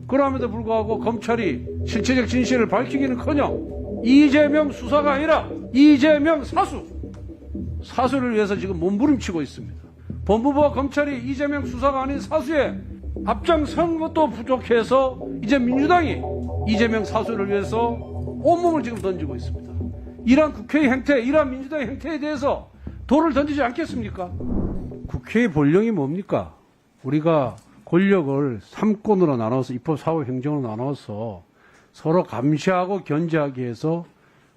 그럼에도 불구하고 검찰이 실체적 진실을 밝히기는커녕 이재명 수사가 아니라 이재명 사수를 위해서 지금 몸부림치고 있습니다. 법무부와 검찰이 이재명 수사가 아닌 사수에 앞장선 것도 부족해서 이제 민주당이 이재명 사수를 위해서 온몸을 지금 던지고 있습니다. 이러한 국회의 행태, 이러한 민주당의 행태에 대해서 돌을 던지지 않겠습니까? 국회의 본령이 뭡니까? 우리가 권력을 3권으로 나눠서 입법, 사법, 행정으로 나눠서 서로 감시하고 견제하기 위해서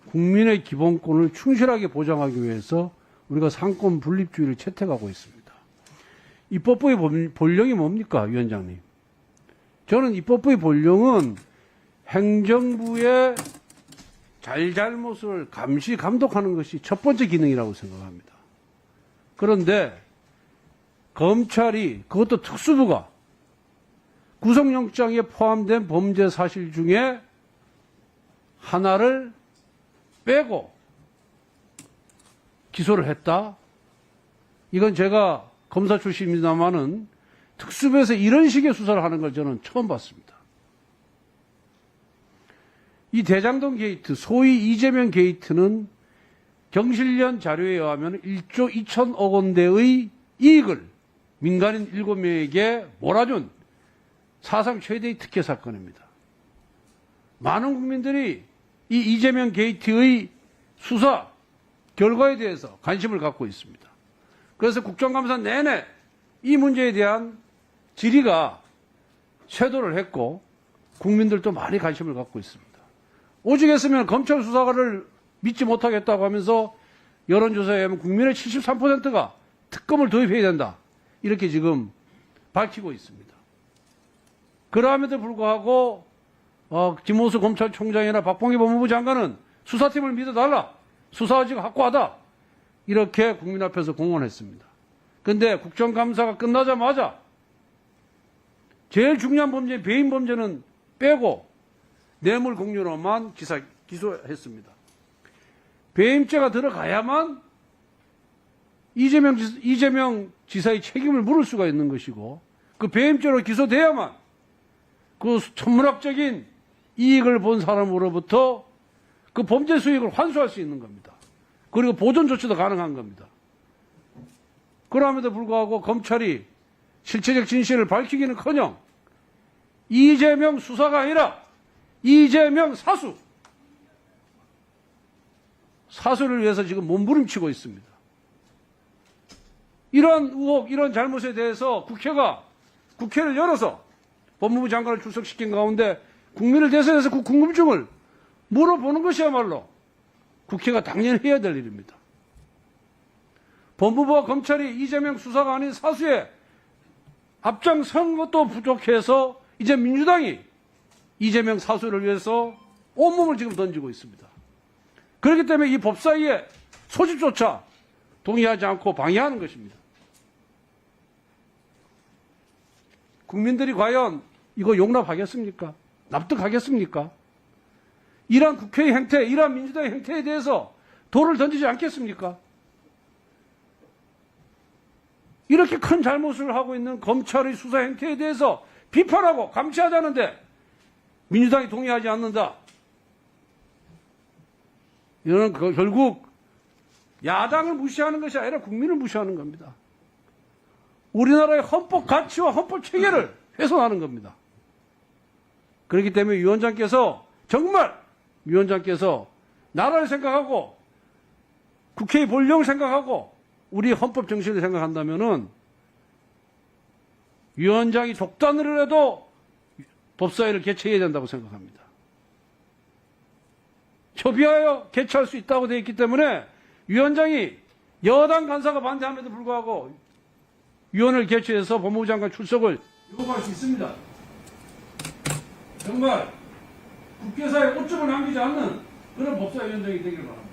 국민의 기본권을 충실하게 보장하기 위해서 우리가 상권 분립주의를 채택하고 있습니다. 입법부의 본령이 뭡니까, 위원장님? 저는 입법부의 본령은 행정부의 잘잘못을 감시, 감독하는 것이 첫 번째 기능이라고 생각합니다. 그런데 검찰이, 그것도 특수부가 구속영장에 포함된 범죄 사실 중에 하나를 빼고 기소를 했다? 이건 제가 검사 출신입니다만은 특수부에서 이런 식의 수사를 하는 걸 저는 처음 봤습니다. 이 대장동 게이트, 소위 이재명 게이트는 경실련 자료에 의하면 1조 2천억 원대의 이익을 민간인 7명에게 몰아준 사상 최대의 특혜 사건입니다. 많은 국민들이 이 이재명 게이트의 수사 결과에 대해서 관심을 갖고 있습니다. 그래서 국정감사 내내 이 문제에 대한 질의가 쇄도를 했고 국민들도 많이 관심을 갖고 있습니다. 오직 했으면 검찰 수사를 믿지 못하겠다고 하면서 여론조사에 의하면 국민의 73%가 특검을 도입해야 된다. 이렇게 지금 밝히고 있습니다. 그럼에도 불구하고 김호수 검찰총장이나 박봉기 법무부 장관은 수사팀을 믿어달라. 수사가 확고하다. 이렇게 국민 앞에서 공언했습니다. 그런데 국정감사가 끝나자마자 제일 중요한 범죄, 배임 범죄는 빼고 뇌물 공유로만 기소했습니다. 배임죄가 들어가야만 이재명 지사의 책임을 물을 수가 있는 것이고 그 배임죄로 기소돼야만 그 천문학적인 이익을 본 사람으로부터 그 범죄 수익을 환수할 수 있는 겁니다. 그리고 보존 조치도 가능한 겁니다. 그럼에도 불구하고 검찰이 실체적 진실을 밝히기는커녕 이재명 수사가 아니라 이재명 사수를 위해서 지금 몸부림치고 있습니다. 이런 의혹, 이런 잘못에 대해서 국회를 열어서 법무부 장관을 출석시킨 가운데 국민을 대신해서 그 궁금증을 물어보는 것이야말로 국회가 당연히 해야 될 일입니다. 법무부와 검찰이 이재명 수사가 아닌 사수에 앞장선 것도 부족해서 이제 민주당이 이재명 사수를 위해서 온몸을 지금 던지고 있습니다. 그렇기 때문에 이 법사위의 소집조차 동의하지 않고 방해하는 것입니다. 국민들이 과연 이거 용납하겠습니까? 납득하겠습니까? 이러한 국회의 행태, 이러한 민주당의 행태에 대해서 돌을 던지지 않겠습니까? 이렇게 큰 잘못을 하고 있는 검찰의 수사 행태에 대해서 비판하고 감시하자는데 민주당이 동의하지 않는다. 이거는 결국 야당을 무시하는 것이 아니라 국민을 무시하는 겁니다. 우리나라의 헌법 가치와 헌법 체계를 훼손하는 겁니다. 그렇기 때문에 위원장께서 나라를 생각하고 국회의 본령을 생각하고 우리 헌법 정신을 생각한다면은 위원장이 독단으로 해도 법사위를 개최해야 된다고 생각합니다. 협의하여 개최할 수 있다고 되어 있기 때문에 위원장이 여당 간사가 반대함에도 불구하고 위원을 개최해서 법무부 장관 출석을 요구할 수 있습니다. 정말 국회사에 오점을 남기지 않는 그런 법사위원장이 되기를 바랍니다.